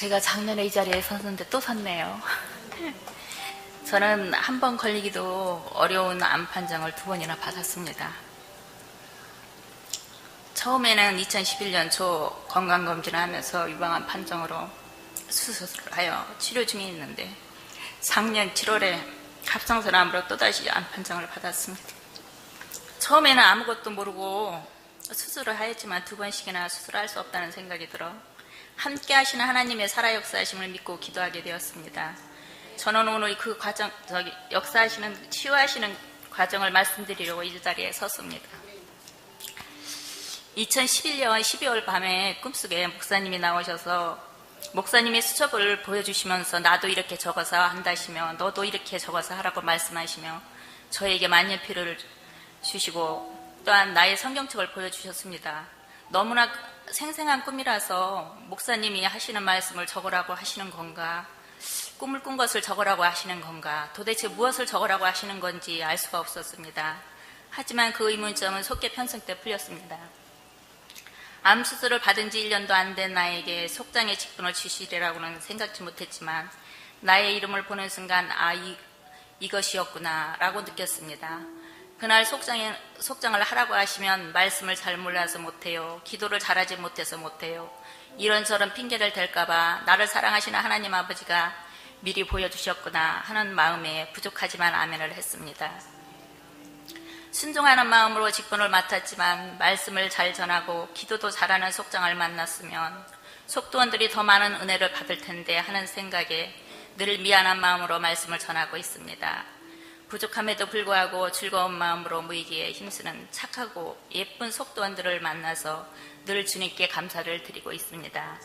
제가 작년에 이 자리에 섰는데 또 섰네요. 저는 한 번 걸리기도 어려운 암 판정을 2번이나 받았습니다. 처음에는 2011년 초 건강검진을 하면서 유방암 판정으로 수술을 하여 치료 중에 있는데 작년 7월에 갑상선암으로 또다시 암 판정을 받았습니다. 처음에는 아무것도 모르고 수술을 하였지만 2번씩이나 수술할 수 없다는 생각이 들어 함께 하시는 하나님의 살아 역사하심을 믿고 기도하게 되었습니다. 저는 오늘 그 과정, 역사하시는, 치유하시는 과정을 말씀드리려고 이 자리에 섰습니다. 2011년 12월 밤에 꿈속에 목사님이 나오셔서 목사님의 수첩을 보여주시면서 나도 이렇게 적어서 한다시며 너도 이렇게 적어서 하라고 말씀하시며 저에게 만년필을 주시고 또한 나의 성경책을 보여주셨습니다. 너무나 생생한 꿈이라서 목사님이 하시는 말씀을 적으라고 하시는 건가, 꿈을 꾼 것을 적으라고 하시는 건가, 도대체 무엇을 적으라고 하시는 건지 알 수가 없었습니다. 하지만 그 의문점은 속개 편성 때 풀렸습니다. 암 수술을 받은 지 1년도 안 된 나에게 속장의 직분을 주시리라고는 생각지 못했지만 나의 이름을 보는 순간 이것이었구나 라고 느꼈습니다. 그날 속장을 하라고 하시면 말씀을 잘 몰라서 못해요. 기도를 잘하지 못해서 못해요. 이런저런 핑계를 댈까봐 나를 사랑하시는 하나님 아버지가 미리 보여주셨구나 하는 마음에 부족하지만 아멘을 했습니다. 순종하는 마음으로 직분을 맡았지만 말씀을 잘 전하고 기도도 잘하는 속장을 만났으면 속도원들이 더 많은 은혜를 받을 텐데 하는 생각에 늘 미안한 마음으로 말씀을 전하고 있습니다. 부족함에도 불구하고 즐거운 마음으로 모이기에 힘쓰는 착하고 예쁜 속도원들을 만나서 늘 주님께 감사를 드리고 있습니다.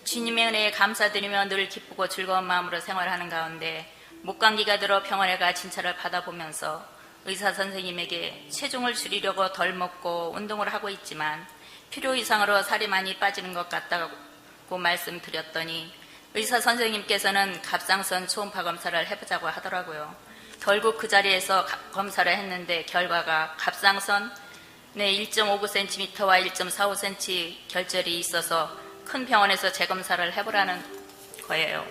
주님의 은혜에 감사드리며 늘 기쁘고 즐거운 마음으로 생활하는 가운데 목감기가 들어 병원에 가 진찰을 받아보면서 의사 선생님에게 체중을 줄이려고 덜 먹고 운동을 하고 있지만 필요 이상으로 살이 많이 빠지는 것 같다고 말씀드렸더니 의사 선생님께서는 갑상선 초음파 검사를 해보자고 하더라고요. 결국 그 자리에서 검사를 했는데 결과가 갑상선에 1.59cm와 1.45cm 결절이 있어서 큰 병원에서 재검사를 해보라는 거예요.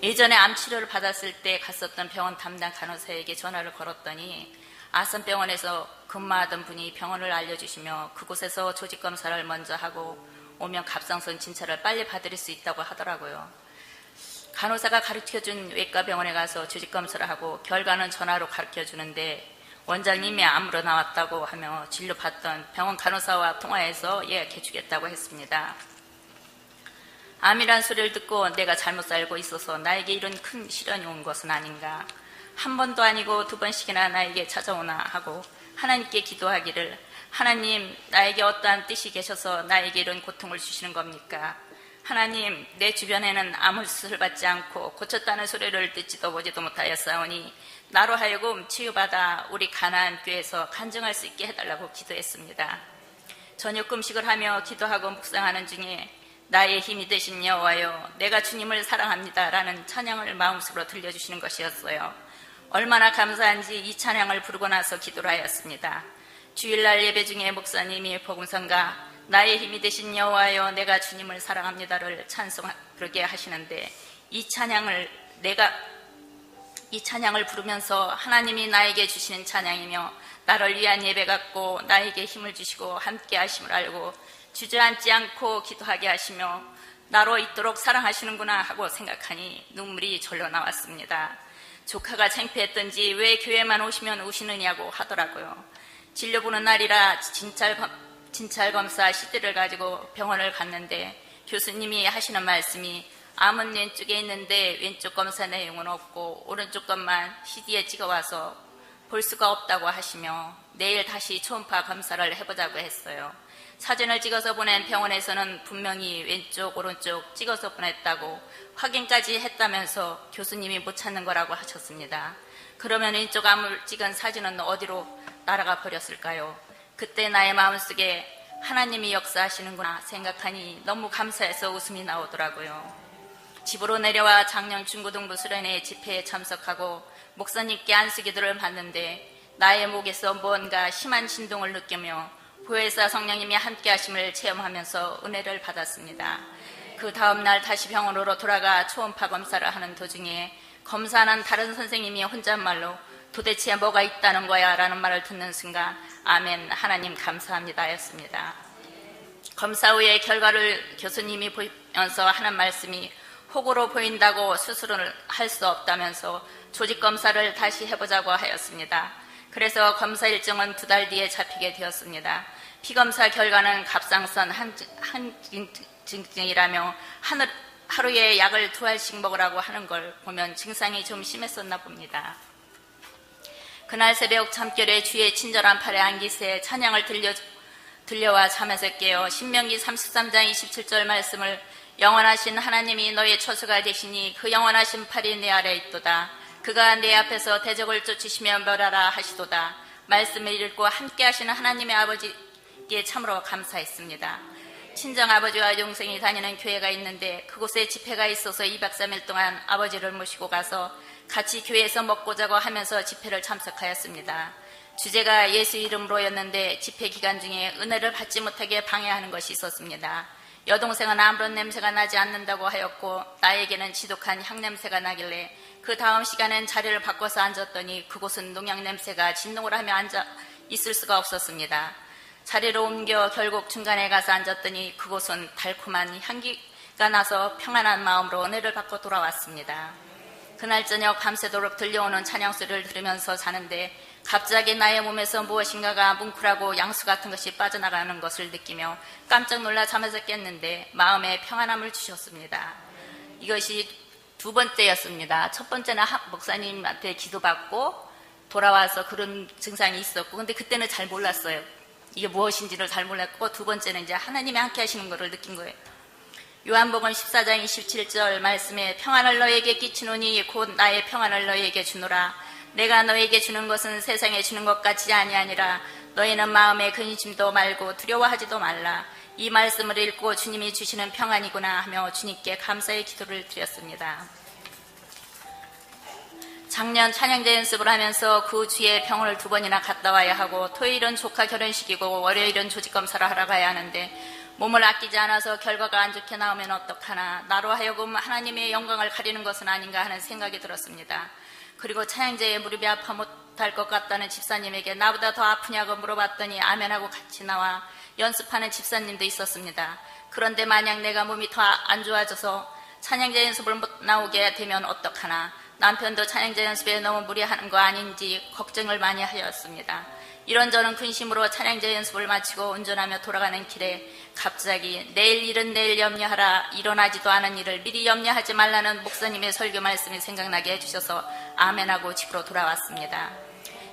예전에 암치료를 받았을 때 갔었던 병원 담당 간호사에게 전화를 걸었더니 아산병원에서 근무하던 분이 병원을 알려주시며 그곳에서 조직검사를 먼저 하고 오면 갑상선 진찰을 빨리 받을 수 있다고 하더라고요. 간호사가 가르쳐준 외과병원에 가서 조직검사를 하고 결과는 전화로 가르쳐주는데 원장님이 암으로 나왔다고 하며 진료받던 병원 간호사와 통화해서 예약해 주겠다고 했습니다. 암이란 소리를 듣고 내가 잘못 살고 있어서 나에게 이런 큰 시련이 온 것은 아닌가. 한 번도 아니고 2번씩이나 나에게 찾아오나 하고 하나님께 기도하기를 하나님 나에게 어떠한 뜻이 계셔서 나에게 이런 고통을 주시는 겁니까? 하나님 내 주변에는 아무 수술 받지 않고 고쳤다는 소리를 듣지도 보지도 못하였사오니 나로 하여금 치유받아 우리 가나안 교회에서 간증할 수 있게 해달라고 기도했습니다. 저녁 금식을 하며 기도하고 묵상하는 중에 나의 힘이 되신 여호와여 내가 주님을 사랑합니다 라는 찬양을 마음속으로 들려주시는 것이었어요. 얼마나 감사한지 이 찬양을 부르고 나서 기도를 하였습니다. 주일날 예배 중에 목사님이 복음성가 나의 힘이 되신 여호와여 내가 주님을 사랑합니다를 부르게 하시는데 이 찬양을 부르면서 하나님이 나에게 주시는 찬양이며 나를 위한 예배 같고 나에게 힘을 주시고 함께 하심을 알고 주저앉지 않고 기도하게 하시며 나로 있도록 사랑하시는구나 하고 생각하니 눈물이 절로 나왔습니다. 조카가 창피했던지 왜 교회만 오시면 우시느냐고 하더라고요. 진료 보는 날이라 진찰검사 CD를 가지고 병원을 갔는데 교수님이 하시는 말씀이 암은 왼쪽에 있는데 왼쪽 검사 내용은 없고 오른쪽 것만 CD에 찍어와서 볼 수가 없다고 하시며 내일 다시 초음파 검사를 해보자고 했어요. 사진을 찍어서 보낸 병원에서는 분명히 왼쪽 오른쪽 찍어서 보냈다고 확인까지 했다면서 교수님이 못 찾는 거라고 하셨습니다. 그러면 왼쪽 암을 찍은 사진은 어디로 날아가 버렸을까요? 그때 나의 마음속에 하나님이 역사하시는구나 생각하니 너무 감사해서 웃음이 나오더라고요. 집으로 내려와 작년 중고등부 수련회 집회에 참석하고 목사님께 안수기도를 받는데 나의 목에서 뭔가 심한 진동을 느끼며 보혜사 성령님이 함께 하심을 체험하면서 은혜를 받았습니다. 그 다음날 다시 병원으로 돌아가 초음파 검사를 하는 도중에 검사하는 다른 선생님이 혼잣말로 도대체 뭐가 있다는 거야 라는 말을 듣는 순간 아멘 하나님 감사합니다 였습니다. 검사 후에 결과를 교수님이 보면서 하는 말씀이 혹으로 보인다고 수술을 할 수 없다면서 조직검사를 다시 해보자고 하였습니다. 그래서 검사 일정은 2달 뒤에 잡히게 되었습니다. 피검사 결과는 갑상선 항진증이라며 하루에 약을 2알씩 먹으라고 하는 걸 보면 증상이 좀 심했었나 봅니다. 그날 새벽 잠결에 주의 친절한 팔에 안기세 찬양을 들려와 잠에서 깨어 신명기 33장 27절 말씀을 영원하신 하나님이 너의 처소가 되시니 그 영원하신 팔이 내 아래 있도다. 그가 내 앞에서 대적을 쫓으시며 멸하라 하시도다. 말씀을 읽고 함께 하시는 하나님의 아버지께 참으로 감사했습니다. 친정아버지와 동생이 다니는 교회가 있는데 그곳에 집회가 있어서 2박 3일 동안 아버지를 모시고 가서 같이 교회에서 먹고 자고 하면서 집회를 참석하였습니다. 주제가 예수 이름으로였는데 집회 기간 중에 은혜를 받지 못하게 방해하는 것이 있었습니다. 여동생은 아무런 냄새가 나지 않는다고 하였고 나에게는 지독한 향냄새가 나길래 그 다음 시간엔 자리를 바꿔서 앉았더니 그곳은 농약 냄새가 진동을 하며 앉아 있을 수가 없었습니다. 자리로 옮겨 결국 중간에 가서 앉았더니 그곳은 달콤한 향기가 나서 평안한 마음으로 은혜를 받고 돌아왔습니다. 그날 저녁 밤새도록 들려오는 찬양소리를 들으면서 자는데 갑자기 나의 몸에서 무엇인가가 뭉클하고 양수 같은 것이 빠져나가는 것을 느끼며 깜짝 놀라 잠에서 깼는데 마음에 평안함을 주셨습니다. 이것이 2번째였습니다. 첫 번째는 목사님한테 기도받고 돌아와서 그런 증상이 있었고 근데 그때는 잘 몰랐어요. 이게 무엇인지를 잘 몰랐고 2번째는 이제 하나님이 함께 하시는 것을 느낀 거예요. 요한복음 14장 27절 말씀에 평안을 너에게 끼치노니 곧 나의 평안을 너에게 주노라. 내가 너에게 주는 것은 세상에 주는 것 같이 아니하니라. 너희는 마음에 근심도 말고 두려워하지도 말라. 이 말씀을 읽고 주님이 주시는 평안이구나 하며 주님께 감사의 기도를 드렸습니다. 작년 찬양대 연습을 하면서 그 주에 병원을 2번이나 갔다 와야 하고 토요일은 조카 결혼식이고 월요일은 조직검사를 하러 가야 하는데 몸을 아끼지 않아서 결과가 안 좋게 나오면 어떡하나 나로 하여금 하나님의 영광을 가리는 것은 아닌가 하는 생각이 들었습니다. 그리고 찬양제에 무릎이 아파 못할 것 같다는 집사님에게 나보다 더 아프냐고 물어봤더니 아멘하고 같이 나와 연습하는 집사님도 있었습니다. 그런데 만약 내가 몸이 더 안 좋아져서 찬양제 연습을 못 나오게 되면 어떡하나 남편도 찬양제 연습에 너무 무리하는 거 아닌지 걱정을 많이 하였습니다. 이런저런 근심으로 찬양제 연습을 마치고 운전하며 돌아가는 길에 갑자기 내일 일은 내일 염려하라 일어나지도 않은 일을 미리 염려하지 말라는 목사님의 설교 말씀이 생각나게 해주셔서 아멘하고 집으로 돌아왔습니다.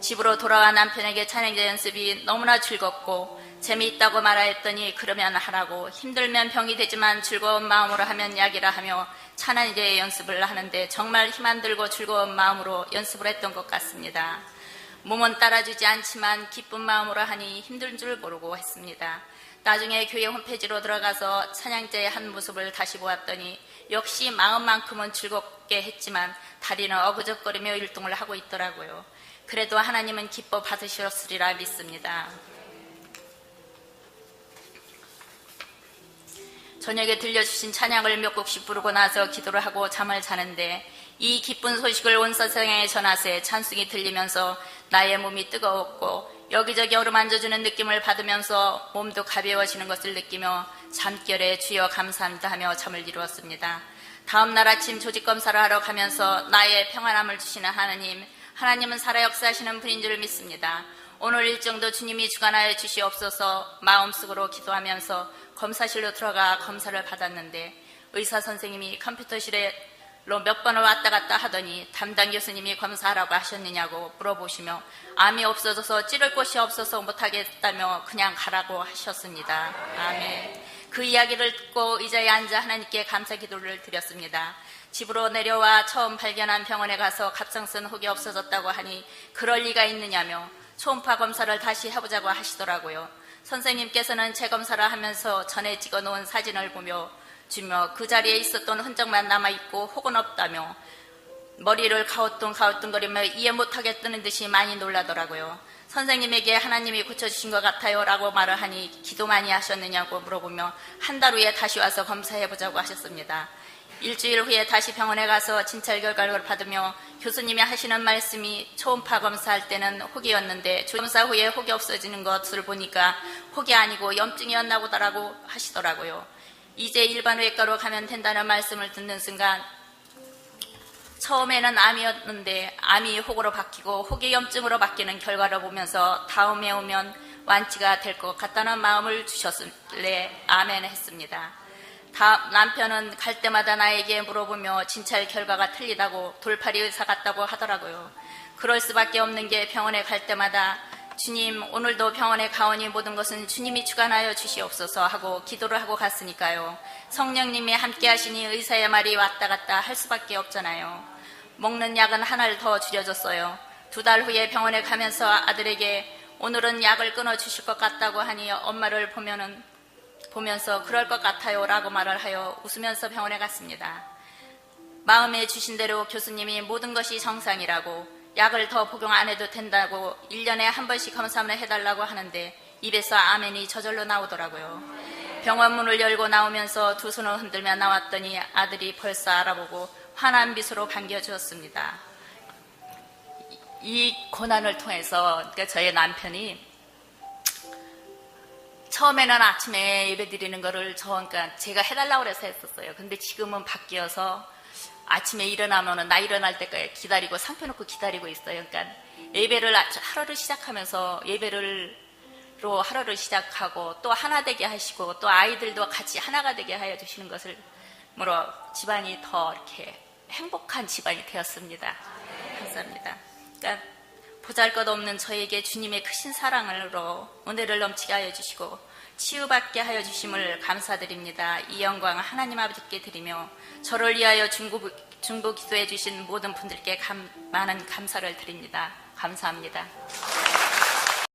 집으로 돌아와 남편에게 찬양제 연습이 너무나 즐겁고 재미있다고 말하였더니 그러면 하라고 힘들면 병이 되지만 즐거운 마음으로 하면 약이라 하며 찬양제 연습을 하는데 정말 힘 안 들고 즐거운 마음으로 연습을 했던 것 같습니다. 몸은 따라주지 않지만 기쁜 마음으로 하니 힘든 줄 모르고 했습니다. 나중에 교회 홈페이지로 들어가서 찬양제의 한 모습을 다시 보았더니 역시 마음만큼은 즐겁게 했지만 다리는 어그적거리며 율동을 하고 있더라고요. 그래도 하나님은 기뻐 받으셨으리라 믿습니다. 저녁에 들려주신 찬양을 몇 곡씩 부르고 나서 기도를 하고 잠을 자는데 이 기쁜 소식을 온 세상에 전하세 찬송이 들리면서 나의 몸이 뜨거웠고 여기저기 어루만져주는 느낌을 받으면서 몸도 가벼워지는 것을 느끼며 잠결에 주여 감사합니다 하며 잠을 이루었습니다. 다음 날 아침 조직검사를 하러 가면서 나의 평안함을 주시는 하나님은 살아 역사하시는 분인 줄 믿습니다. 오늘 일정도 주님이 주관하여 주시옵소서 마음속으로 기도하면서 검사실로 들어가 검사를 받았는데 의사 선생님이 컴퓨터실에 몇 번을 왔다 갔다 하더니 담당 교수님이 검사하라고 하셨느냐고 물어보시며 암이 없어져서 찌를 곳이 없어서 못하겠다며 그냥 가라고 하셨습니다. 아멘. 그 이야기를 듣고 의자에 앉아 하나님께 감사 기도를 드렸습니다. 집으로 내려와 처음 발견한 병원에 가서 갑상선 혹이 없어졌다고 하니 그럴 리가 있느냐며 초음파 검사를 다시 해보자고 하시더라고요. 선생님께서는 재검사를 하면서 전에 찍어놓은 사진을 주며 그 자리에 있었던 흔적만 남아있고 혹은 없다며 머리를 가우뚱가우뚱거리며 이해 못하겠다는 듯이 많이 놀라더라고요. 선생님에게 하나님이 고쳐주신 것 같아요 라고 말을 하니 기도 많이 하셨느냐고 물어보며 한 달 후에 다시 와서 검사해보자고 하셨습니다. 일주일 후에 다시 병원에 가서 진찰 결과를 받으며 교수님이 하시는 말씀이 초음파 검사할 때는 혹이었는데 검사 후에 혹이 없어지는 것을 보니까 혹이 아니고 염증이었나 보다라고 하시더라고요. 이제 일반 외과로 가면 된다는 말씀을 듣는 순간 처음에는 암이었는데 암이 혹으로 바뀌고 혹이 염증으로 바뀌는 결과를 보면서 다음에 오면 완치가 될 것 같다는 마음을 주셨을래 아멘 했습니다. 남편은 갈 때마다 나에게 물어보며 진찰 결과가 틀리다고 돌팔이 의사 같다고 하더라고요. 그럴 수밖에 없는 게 병원에 갈 때마다 주님 오늘도 병원에 가오니 모든 것은 주님이 주관하여 주시옵소서 하고 기도를 하고 갔으니까요. 성령님이 함께 하시니 의사의 말이 왔다 갔다 할 수밖에 없잖아요. 먹는 약은 하나를 더 줄여줬어요. 2달 후에 병원에 가면서 아들에게 오늘은 약을 끊어주실 것 같다고 하니 엄마를 보면서 그럴 것 같아요 라고 말을 하여 웃으면서 병원에 갔습니다. 마음에 주신 대로 교수님이 모든 것이 정상이라고 약을 더 복용 안 해도 된다고 1년에 한 번씩 검사만 해달라고 하는데 입에서 아멘이 저절로 나오더라고요. 병원 문을 열고 나오면서 두 손을 흔들며 나왔더니 아들이 벌써 알아보고 환한 미소로 반겨주었습니다. 이 고난을 통해서 그러니까 저희 남편이 처음에는 아침에 예배 드리는 거를 그러니까 제가 해달라고 해서 했었어요. 근데 지금은 바뀌어서 아침에 일어나면은 나 일어날 때까지 기다리고 상표 놓고 기다리고 있어요. 그러니까 예배를 하루를 시작하면서 예배로 하루를 시작하고 또 하나 되게 하시고 또 아이들도 같이 하나가 되게 하여 주시는 것을 뭐로 집안이 더 이렇게 행복한 집안이 되었습니다. 감사합니다. 그러니까 보잘것없는 저에게 주님의 크신 사랑으로 은혜를 넘치게 하여 주시고 치유받게 하여 주심을 감사드립니다. 이 영광 하나님 아버지께 드리며 저를 위하여 중보 기도해 주신 모든 분들께 많은 감사를 드립니다. 감사합니다.